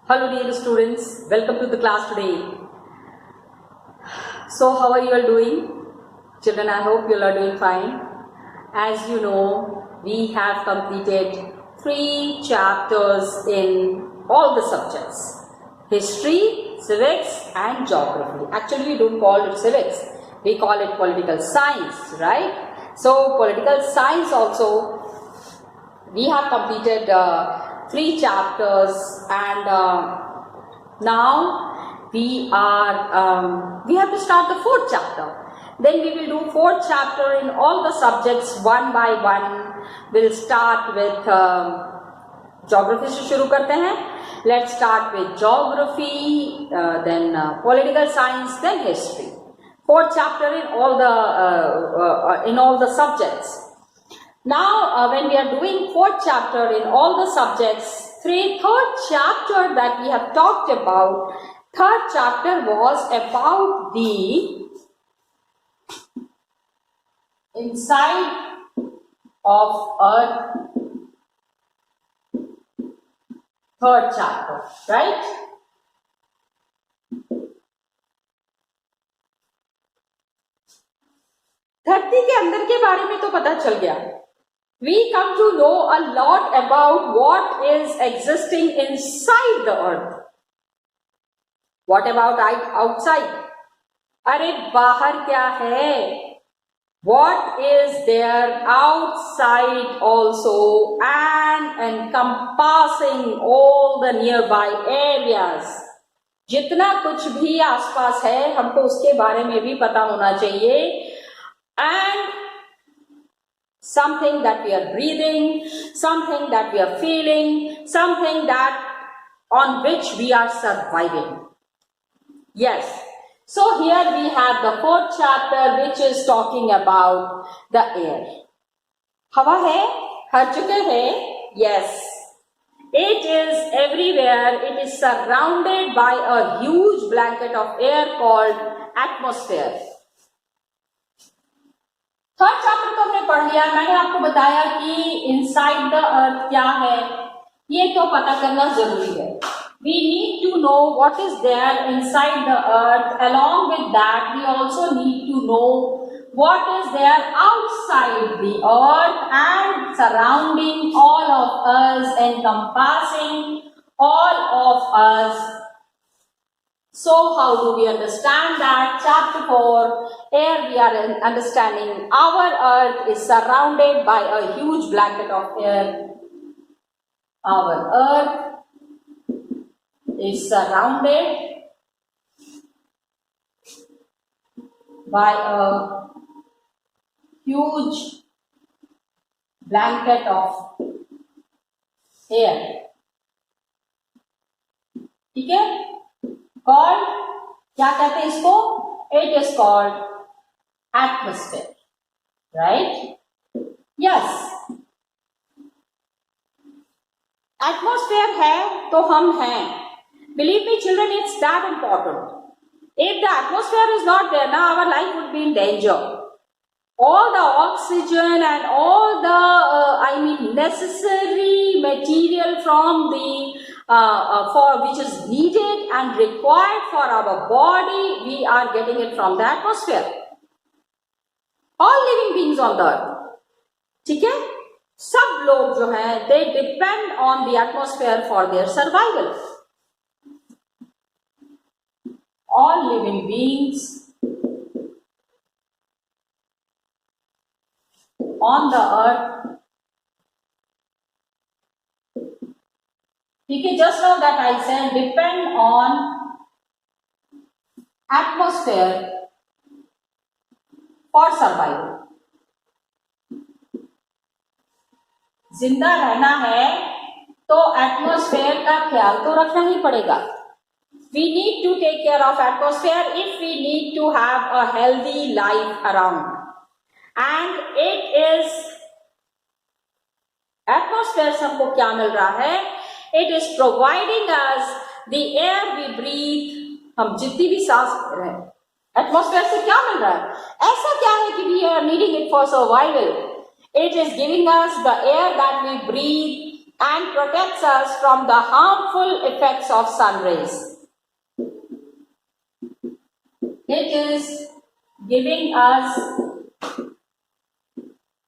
Hello dear students, welcome to the class today. So how are you all doing? Children, I hope you all are doing fine. As you know, we have completed 3 chapters in all the subjects. History, civics and geography. Actually, we don't call it civics. We call it political science, right? So, political science also, we have completed 3 chapters and now we have to start the 4th chapter. Then we will do 4th chapter in all the subjects one by one. We'll start with geography से शुरू करते हैं. Let's start with geography, then political science, then history. 4th chapter in all the subjects. Now, when we are doing 4th chapter in all the subjects, third chapter that we have talked about, 3rd chapter was about the inside of Earth. 3rd chapter, right? धरती के अंदर के बारे में तो पता चल गया. We come to know a lot about what is existing inside the earth. What about outside? अरे बाहर क्या है? What is there outside also and encompassing all the nearby areas? जितना कुछ भी आसपास है हमको उसके बारे में भी पता होना चाहिए. And something that we are breathing, something that we are feeling, something that on which we are surviving. Yes. So here we have the 4th chapter which is talking about the air. हवा है? हर जगह है? Yes. It is everywhere. It is surrounded by a huge blanket of air called atmosphere. 3rd chapter तो हमने पढ़ लिया. मैंने आपको बताया कि इनसाइड द अर्थ क्या है, ये तो पता करना जरूरी है. We need to know what is there inside the earth. Along with that, we also need to know what is there outside the earth and surrounding all of us, encompassing all of us. So how do we understand that? Chapter 4, here we are understanding our earth is surrounded by a huge blanket of air. Our earth is surrounded by a huge blanket of air. ठीक है? Called, क्या कहते हैं इसको? It is called atmosphere, right? Yes. Atmosphere है तो हम हैं. Believe me, children, it's that important. If the atmosphere is not there, now our life would be in danger. All the oxygen and all the, necessary material from the for which is needed and required for our body, we are getting it from the atmosphere. All living beings on the earth. ठीक है? सब लोग जो हैं, they depend on the atmosphere for their survival. All living beings on the earth. ठीक है, just now that I said depend on atmosphere for survival. जिंदा रहना है तो एटमॉस्फेयर का ख्याल तो रखना ही पड़ेगा. We need to take care of atmosphere if we need to have a healthy life around. And it is atmosphere से हमको क्या मिल रहा है? It is providing us the air we breathe. हम जितनी भी सांस ले रहे हैं, एटमॉस्फेयर से क्या मिल रहा है? ऐसा क्या है कि we are needing it for survival? It is giving us the air that we breathe and protects us from the harmful effects of sun rays. It is giving us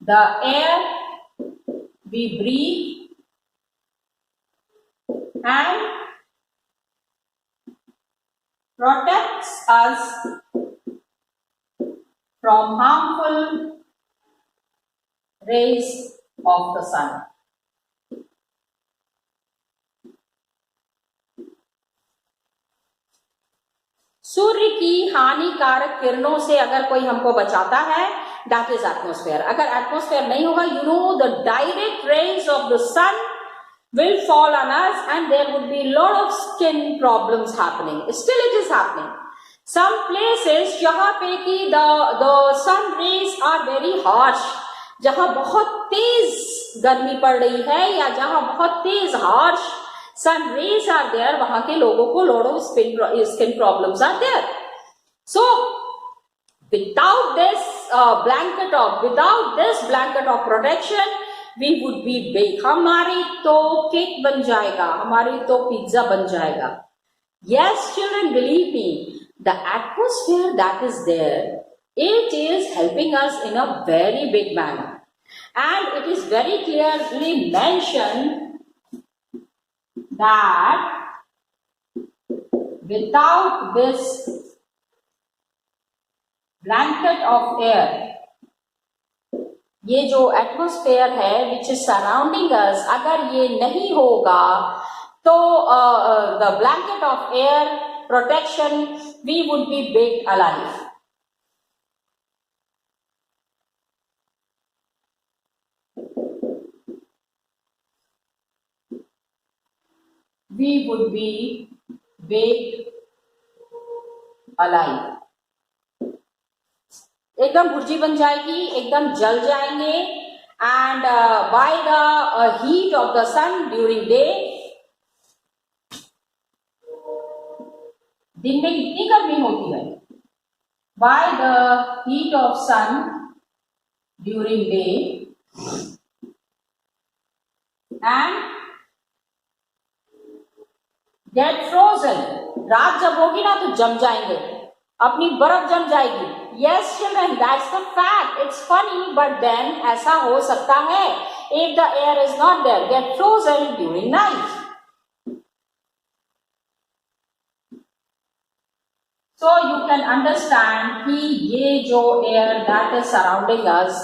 the air we breathe and protects us from harmful rays of the sun. सूर्य की हानिकारक किरणों से अगर कोई हमको बचाता है, that is atmosphere. अगर एटमॉस्फेयर नहीं होगा, you know the direct rays of the sun will fall on us and there would be lot of skin problems happening. Still it is happening. Some places जहाँ पे कि the sun rays are very harsh, जहाँ बहुत तेज गर्मी पड़ रही है या जहाँ बहुत तेज harsh sun rays are there, वहाँ के लोगों को lot of skin problems are there. So without this blanket of protection, we would be big. हमारी तो केक बन जाएगा, हमारी तो पिज्जा बन जाएगा. Yes, children, believe me, the atmosphere that is there, it is helping us in a very big manner. And it is very clearly mentioned that without this blanket of air, ये जो atmosphere है which is surrounding अस, अगर ये नहीं होगा तो the blanket of air protection, we would be baked alive. We would be baked alive. एकदम भुर्जी बन जाएगी, एकदम जल जाएंगे. And by the heat of the sun during day, दिन में कितनी गर्मी होती है, by the heat of sun during day and get frozen. रात जब होगी ना तो जम जाएंगे, अपनी बर्फ जम जाएगी. Yes, children, that's the fact. It's funny, but then ऐसा हो सकता है if the air is not there, get frozen during night. So you can understand कि ये जो air that is surrounding us,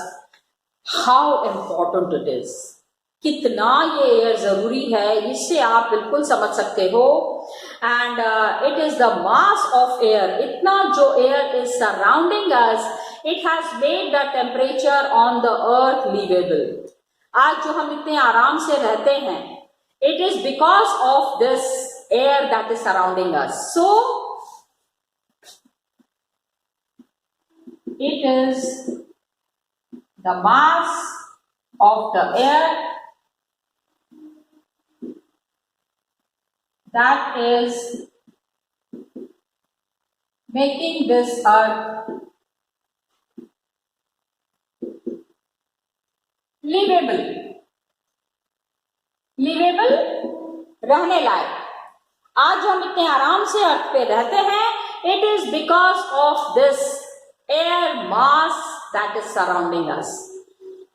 how important it is. कितना ये air जरूरी है, इससे आप बिल्कुल समझ सकते हो. And it is the mass of air. इतना जो air is surrounding us, it has made the temperature on the earth liveable. आज जो हम इतने आराम से रहते हैं, it is because of this air that is surrounding us. So it is the mass of the air that is making this earth livable, रहने लायक. आज जो हम इतने आराम से अर्थ पे रहते हैं, it is because of this air mass that is surrounding us.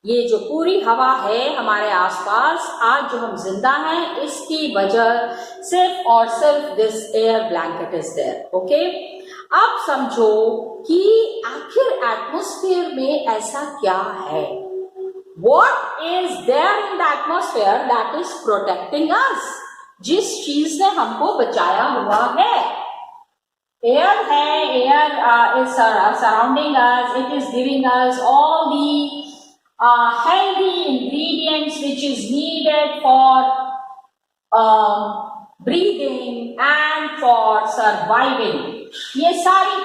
ये जो पूरी हवा है हमारे आसपास, आज जो हम जिंदा हैं, इसकी वजह सिर्फ और सिर्फ this air blanket is there. Okay, अब समझो कि आखिर एटमॉस्फेयर में ऐसा क्या है. What is there in the atmosphere that is protecting us? जिस चीज ने हमको बचाया हुआ है. एयर है, air is surrounding us. It is giving us all the healthy ingredients which is needed for breathing and for surviving. ये सारी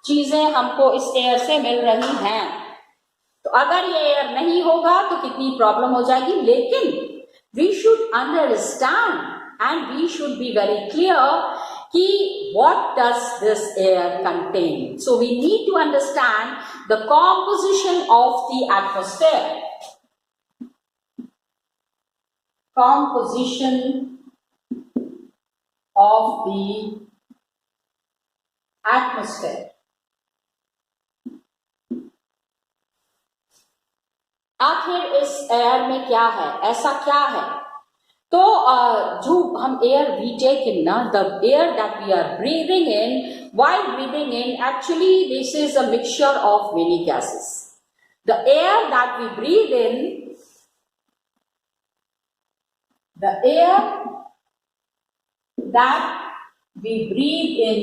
चीजें हमको इस एयर से मिल रही हैं. तो अगर ये एयर नहीं होगा तो कितनी प्रॉब्लम हो जाएगी. लेकिन we should understand and we should be very clear कि what does this air contain. So we need to understand the composition of the atmosphere. composition of the atmosphere. आखिर इस एयर में क्या है, ऐसा क्या है? तो जो हम एयर वी टेक इन ना, the air that we are breathing in, while breathing in, actually this is a mixture of many gases. The air that we breathe in, the air that we breathe in,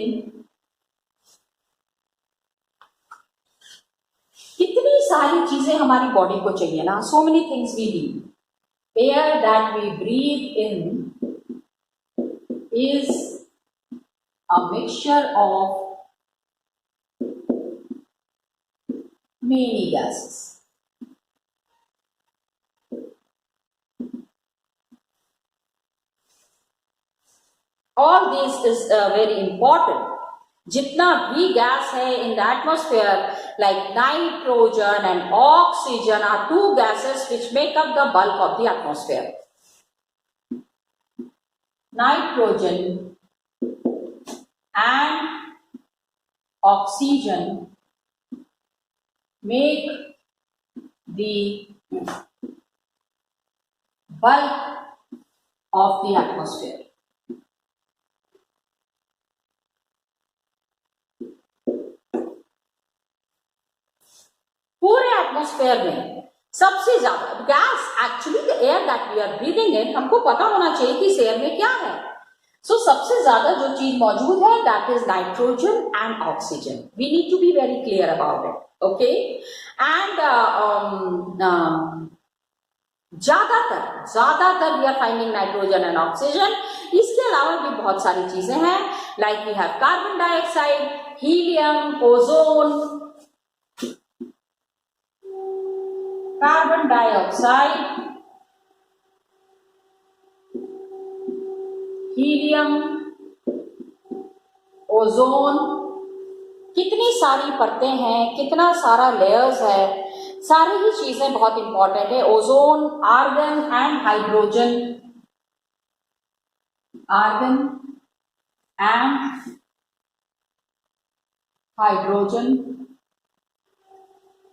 कितनी सारी चीजें हमारी body को चाहिए ना, so many things we need. Air that we breathe in is a mixture of many gases. All this is very important. जितना भी gas है in the atmosphere, like nitrogen and oxygen are two gases which make up the bulk of the atmosphere. Nitrogen and oxygen make the bulk of the atmosphere. पूरे atmosphere में सबसे ज्यादा gas, actually the air that we are breathing in, हमको पता होना चाहिए कि इस एयर में क्या है. सो सबसे ज्यादा जो चीज मौजूद है that is nitrogen and oxygen. We need to be very clear about it. Okay, and ज्यादातर we are finding nitrogen and oxygen. इसके अलावा भी बहुत सारी चीजें हैं, like we have carbon dioxide, helium, ozone, carbon dioxide, helium, ozone. कितनी सारी परतें हैं, कितना सारा लेयर्स है, सारी ही चीजें बहुत इंपॉर्टेंट है. Ozone, argon and hydrogen, argon and hydrogen,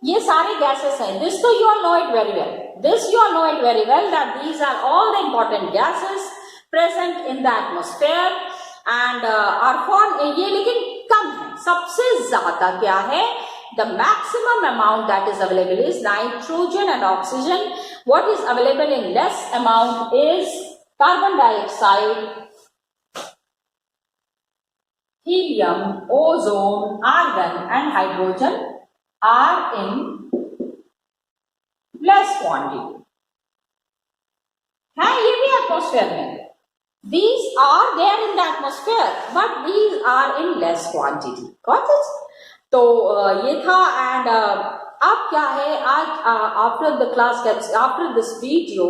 ये सारे गैसेस हैं. दिस तो you all know it very well. This you all know it very well that these are all the important gases present in the atmosphere and are form. ये लेकिन कम है. सबसे ज्यादा क्या है, the maximum amount that is available is nitrogen and oxygen. What is available in less amount is carbon dioxide, helium, ozone, argon and hydrogen are in less quantity. है ये भी एटमॉस्फेयर में. These are there in the atmosphere, but these are in less quantity. Got it? तो ये था. And अब क्या है, आज after the class gets, after this video,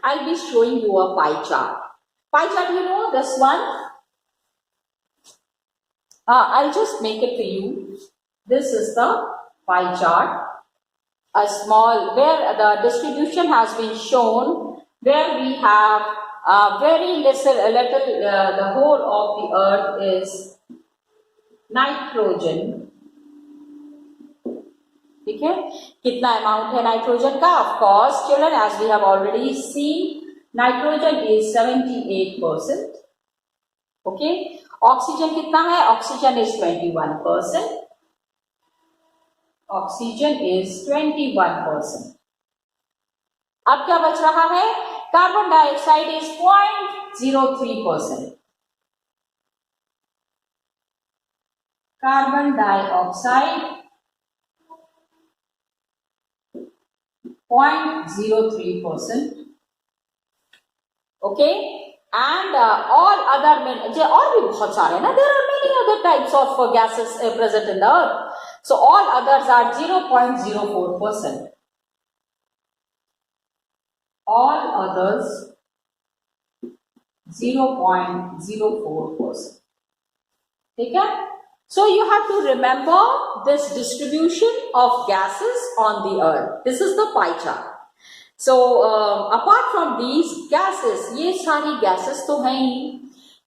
I'll be showing you a pie chart. Pie chart, you know this one. I'll just make it for you. This is the pie chart. A small, where the distribution has been shown, where we have very little, the whole of the earth is nitrogen. ठीक है, कितना amount है nitrogen का? Of course children, as we have already seen, nitrogen is 78%. Okay, oxygen कितना है? Oxygen is 21%. Oxygen is 21%. अब क्या बच रहा है? Carbon dioxide is 0.03%. Carbon dioxide 0.03%. Okay, and all other में और भी बहुत सारे ना, there are many other types of gases present in the earth. So all others are 0.04%. all others 0.04%. ठीक है? So you have to remember this distribution of gases on the earth. This is the pie chart. So apart from these gases, ये सारी gases तो हैं ही,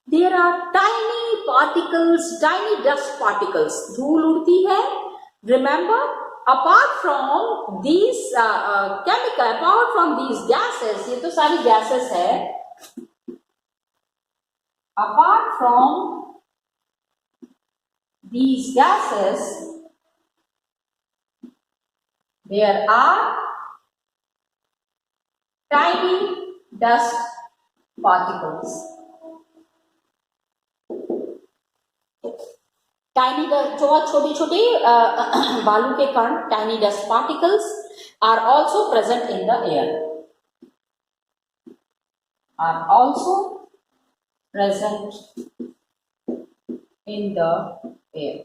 there are tiny particles, tiny dust particles, धूल उड़ती है. Remember, apart from these chemical, apart from these gases, ये तो सारी gases है. Apart from these gases, there are tiny dust particles. Tiny dust, बहुत छोटे छोटे बालू के कण, tiny dust particles are also present in the air. Are also present in the air.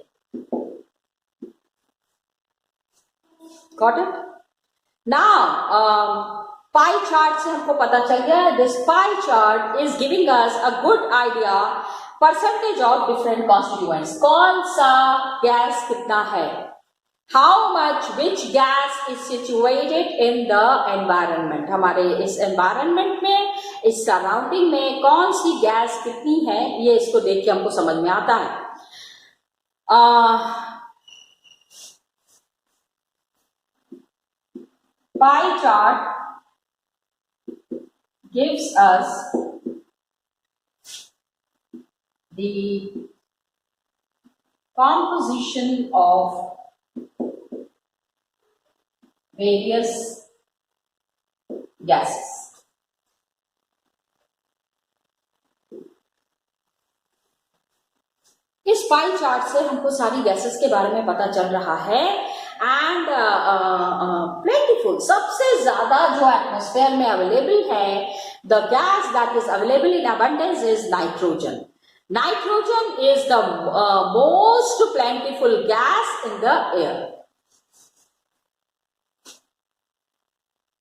Got it? Now, pie chart से हमको पता चल गया. This pie chart is giving us a good idea percentage of different constituents. कौन सा gas कितना है? How much, which gas is situated in the environment? हमारे इस environment में, इस surrounding में कौन सी गैस कितनी है, ये इसको देख के हमको समझ में आता है. Pie chart gives us the composition of various gases. इस पाई चार्ट से हमको सारी गैसेस के बारे में पता चल रहा है. एंड प्लेंटीफुल, सबसे ज्यादा जो एटमॉस्फेयर में अवेलेबल है, the gas that is available in abundance is nitrogen. Nitrogen is the most plentiful gas in the air.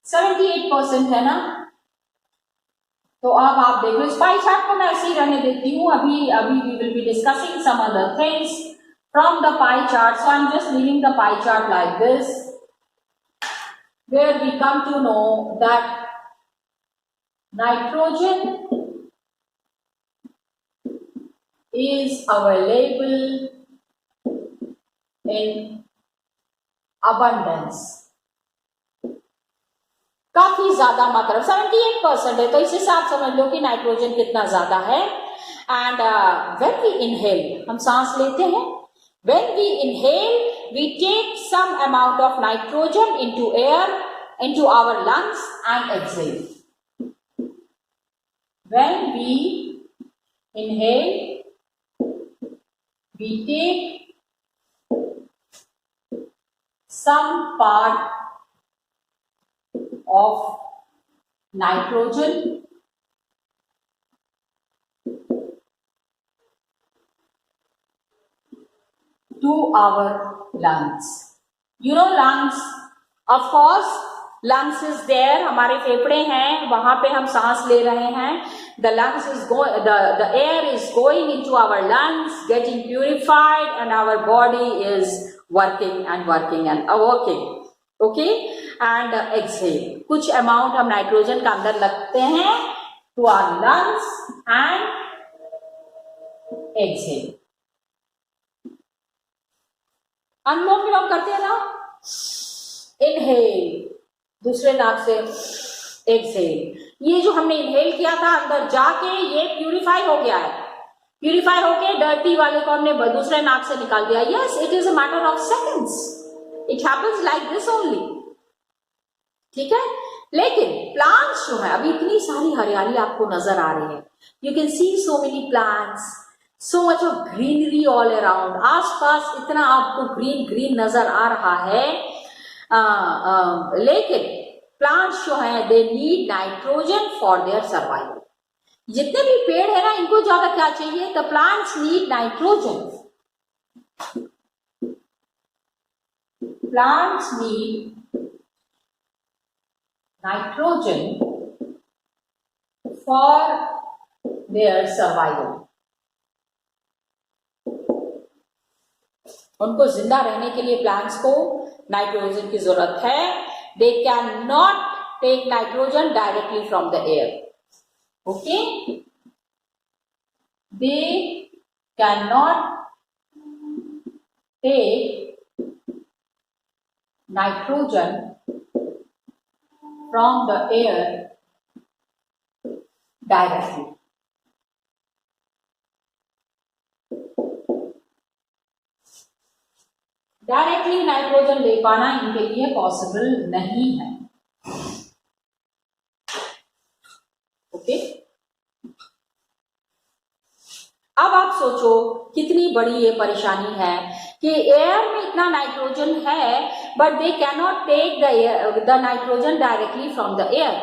78% है ना. तो अब आप देखो, इस पाई चार्ट को मैं ऐसे ही रहने देती हूँ. अभी we will be discussing some other things from the pie chart. So I'm just leaving the pie chart like this, where we come to know that nitrogen is available in abundance. काफी ज्यादा मात्रा, 78% है, तो इस हिसाब समझ लो कि nitrogen कितना ज्यादा है. एंड व्हेन वी इनहेल, हम सांस लेते हैं, when we inhale, we take some amount of nitrogen into air, into our lungs and exhale. When we inhale, we take some part of nitrogen to our lungs. You know lungs, of course, lungs is there, हमारे फेफड़े हैं, वहां पे हम सांस ले रहे हैं. The lungs is going, the air is going into our lungs, getting purified, and our body is working and working and working. Okay, and exhale. कुछ amount हम नाइट्रोजन का अंदर लगते हैं to our lungs and exhale. अनुलोम विलोम करते हैं ना, inhale, दूसरे नाक से एक्सहेल. ये जो हमने इनहेल किया था, अंदर जाके ये प्यूरिफाई हो गया है. प्यूरिफाई होके डर्टी वाले को हमने दूसरे नाक से निकाल दिया. Yes, it is a matter of seconds. It happens like this only. ठीक है. लेकिन प्लांट्स जो है, अभी इतनी सारी हरियाली आपको नजर आ रही है. You can see so many plants, so much of greenery all around. आसपास इतना आपको ग्रीन नजर आ रहा है. लेकिन प्लांट्स जो है, they need nitrogen for their survival. जितने भी पेड़ है ना, इनको ज्यादा क्या चाहिए? The plants need nitrogen. Plants need nitrogen for their survival. उनको जिंदा रहने के लिए प्लांट्स को नाइट्रोजन की जरूरत है. They can not take nitrogen directly from the air. Okay? They cannot take nitrogen from the air directly. Directly nitrogen ले पाना इनके लिए पॉसिबल नहीं है. ओके, अब आप सोचो कितनी बड़ी ये परेशानी है कि एयर में इतना नाइट्रोजन है but they cannot take the nitrogen directly from the air.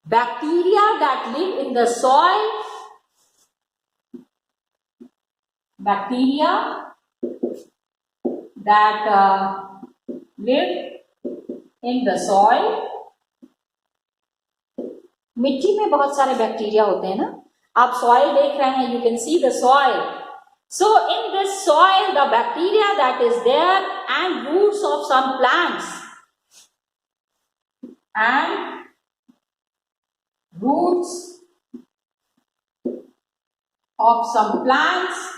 Bacteria that live in the soil, bacteria that live in the soil. मिट्टी में बहुत सारे बैक्टीरिया होते हैं ना, आप सॉइल देख रहे हैं, you can see the soil. So in this soil the bacteria that is there and roots of some plants and roots of some plants,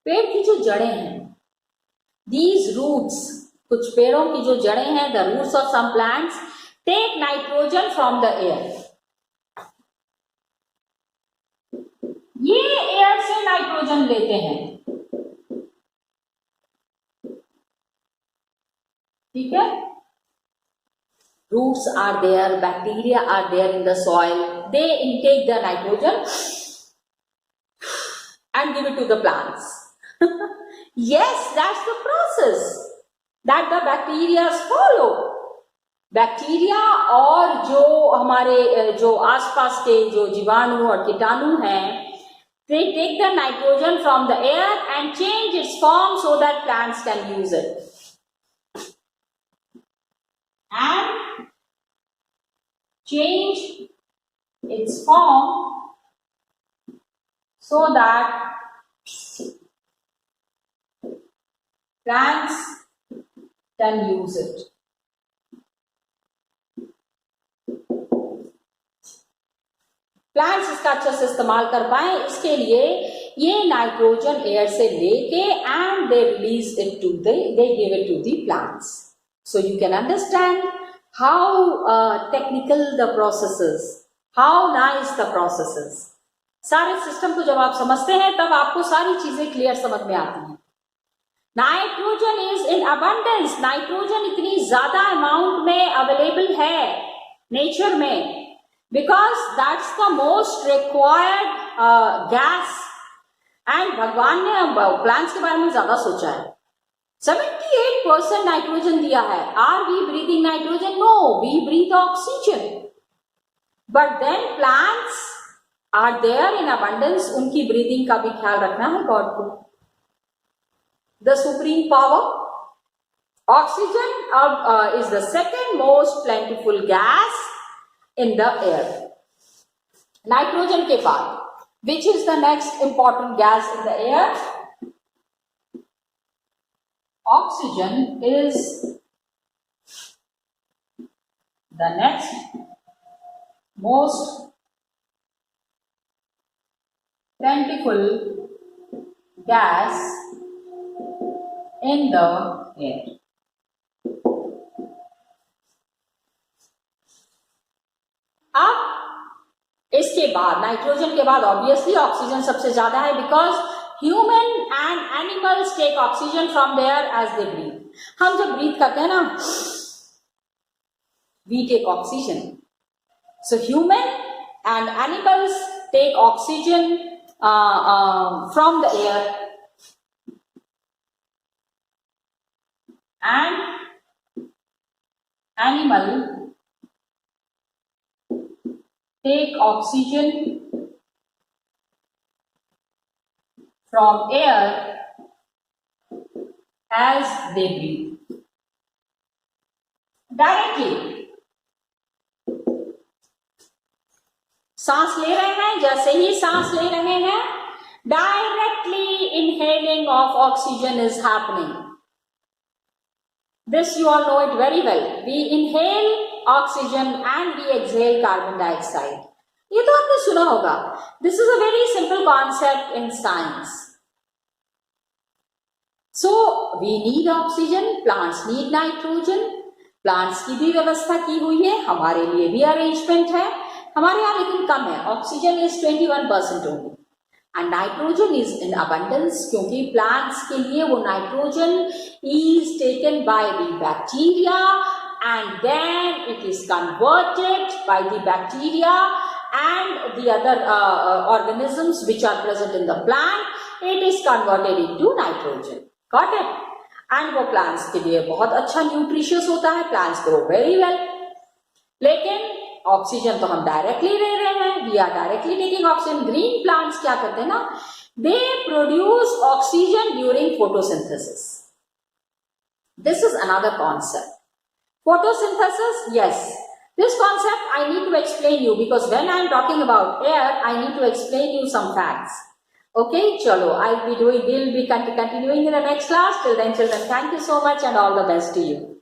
पेड़ की जो जड़ें हैं, these roots, कुछ पेड़ों की जो जड़ें हैं, the roots of some plants take nitrogen from the air. ये एयर से नाइट्रोजन लेते हैं. ठीक है, roots are there, bacteria are there in the soil, they intake the nitrogen and give it to the plants. Yes, that's the process that the bacteria follow. Bacteria और जो हमारे जो आसपास के जो जीवाणु और कीटाणु हैं, they take the nitrogen from the air and change its form so that plants can use it. And change its form so that plants can use it. Plants इसका अच्छे से इस्तेमाल कर पाए, इसके लिए ये नाइट्रोजन एयर से लेके and they release it to they give it to the plants. So you can understand how technical the processes, how nice the processes. सारे सिस्टम को जब आप समझते हैं तब आपको सारी चीजें क्लियर समझ में आती हैं. Nitrogen is in abundance, nitrogen इतनी ज्यादा अमाउंट में अवेलेबल है नेचर में, because that's the most required gas. And भगवान ने प्लांट्स के बारे में ज्यादा सोचा है. 78% नाइट्रोजन दिया है. Are we breathing nitrogen? No, we breathe oxygen. But then plants are there in abundance. उनकी ब्रीदिंग का भी ख्याल रखना है गॉड को. The supreme power. Oxygen is the second most plentiful gas in the air. Nitrogen के बाद, which is the next important gas in the air? Oxygen is the next most plentiful gas in the air. अब इसके बाद nitrogen के बाद obviously oxygen सबसे ज्यादा है, because human and animals take oxygen from there as they breathe. हम जब ब्रीथ करते हैं ना, we take oxygen. So human and animals take oxygen from the air and animal take oxygen from air as they breathe directly. सांस ले रहे हैं, जैसे ही सांस ले रहे हैं, directly inhaling of oxygen is happening. This you all know it very well. We inhale oxygen and we exhale carbon dioxide. ये तो आपने सुना होगा. This is a very simple concept in science. So we need oxygen, plants need nitrogen. Plants की भी व्यवस्था की हुई है, हमारे लिए भी अरेंजमेंट है. हमारे यहाँ लेकिन कम है. Oxygen is 21% only and nitrogen is in abundance, क्योंकि प्लांट्स के लिए वो nitrogen is taken by the bacteria and then it is converted by the bacteria and the other organisms which are present in the plant. It is converted into nitrogen. Got it? And वो plants के लिए बहुत अच्छा nutritious होता है. Plants grow very well. लेकिन oxygen तो हम डायरेक्टली ले रहे हैं. We are directly taking oxygen. Green plants क्या करते हैं ना, they produce oxygen during photosynthesis. This is another concept. Photosynthesis, yes. This concept I need to explain you because when I am talking about air, I need to explain you some facts. Okay, chalo, we'll be continuing in the next class. Till then, children, thank you so much and all the best to you.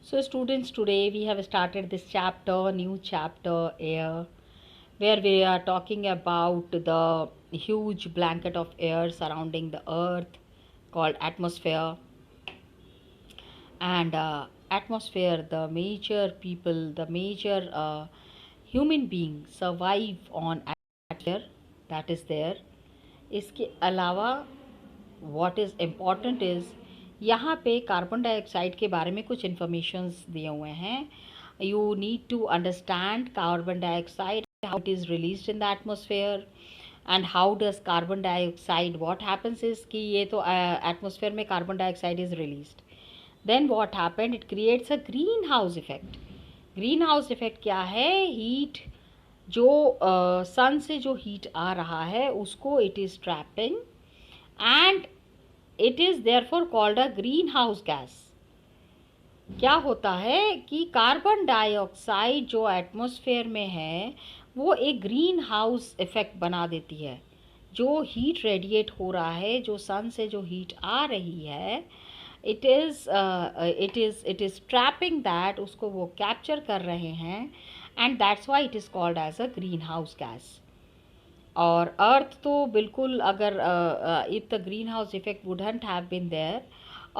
So students, today we have started this chapter, new chapter, air, where we are talking about the huge blanket of air surrounding the earth called atmosphere. And atmosphere, the major people, the major human beings survive on atmosphere that is there. इसके अलावा what is important is यहाँ पे carbon dioxide के बारे में कुछ informations दिए हुए हैं. You need to understand carbon dioxide, how it is released in the atmosphere and how does carbon dioxide, what happens is कि ये तो atmosphere में carbon dioxide is released. Then what happened, it creates a greenhouse effect. Greenhouse effect क्या है, heat जो सन से जो heat आ रहा है उसको it is trapping and it is therefore called a greenhouse gas. क्या होता है कि कार्बन डाइऑक्साइड जो एटमॉस्फेयर में है वो एक ग्रीन हाउस इफेक्ट बना देती है. जो हीट रेडिएट हो रहा है, जो सन से जो हीट आ रही है, it is trapping that, उसको वो कैप्चर कर रहे हैं and that's why it is called as a greenhouse gas. और अर्थ तो बिल्कुल अगर if the greenhouse effect wouldn't have been there,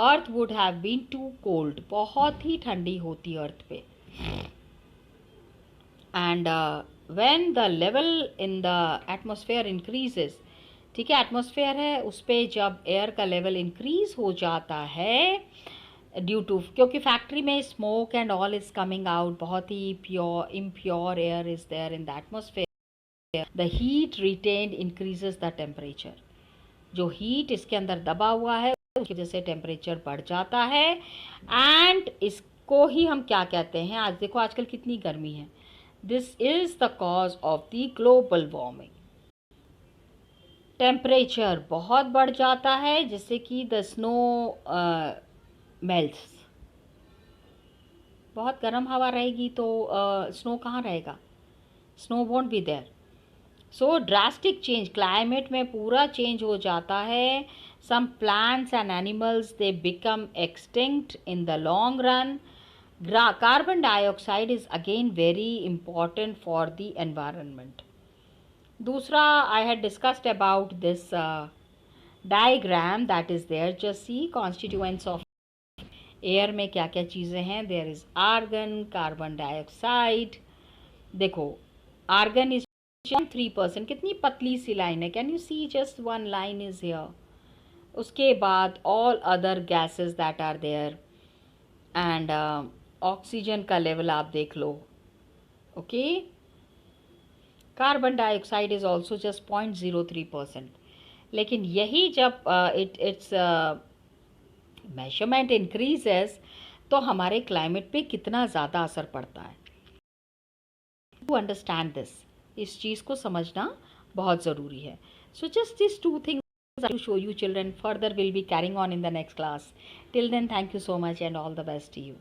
earth would have been too cold. बहुत ही ठंडी होती अर्थ पे. and when the level in the atmosphere increases, ठीक है, एटमॉस्फेयर है उस पर जब एयर का लेवल इंक्रीज हो जाता है ड्यू टू, क्योंकि फैक्ट्री में smoke and all is coming out, बहुत ही pure impure air is there in the atmosphere, the heat retained increases the temperature. जो हीट इसके अंदर दबा हुआ है उसकी वजह से टेम्परेचर बढ़ जाता है एंड इसको ही हम क्या कहते हैं, आज देखो आजकल कितनी गर्मी है, this is the cause of the global warming. Temperature बहुत बढ़ जाता है जिससे कि द स्नो मेल्ट्स. बहुत गर्म हवा रहेगी तो स्नो कहाँ रहेगा, snow won't be there. So drastic change, climate में पूरा चेंज हो जाता है. Some plants and animals they become extinct in the long run. Carbon dioxide is again very important for the environment. दूसरा, I had discussed about this diagram that is there. Just see constituents of air में क्या क्या चीज़ें हैं. There is argon, carbon dioxide. देखो argon is 3%, कितनी पतली सी line है, can you see, just one line is here. उसके बाद all other gases that are there and oxygen का लेवल आप देख लो. Okay, carbon dioxide is also just 0.03%. लेकिन यही जब इट्स मेजरमेंट इंक्रीजेस तो हमारे क्लाइमेट पे कितना ज़्यादा असर पड़ता है. टू अंडरस्टैंड दिस, इस चीज़ को समझना बहुत ज़रूरी है. So just this two things to show you children. Further will be carrying on in the next class. Till then, thank you so much and all the best to you.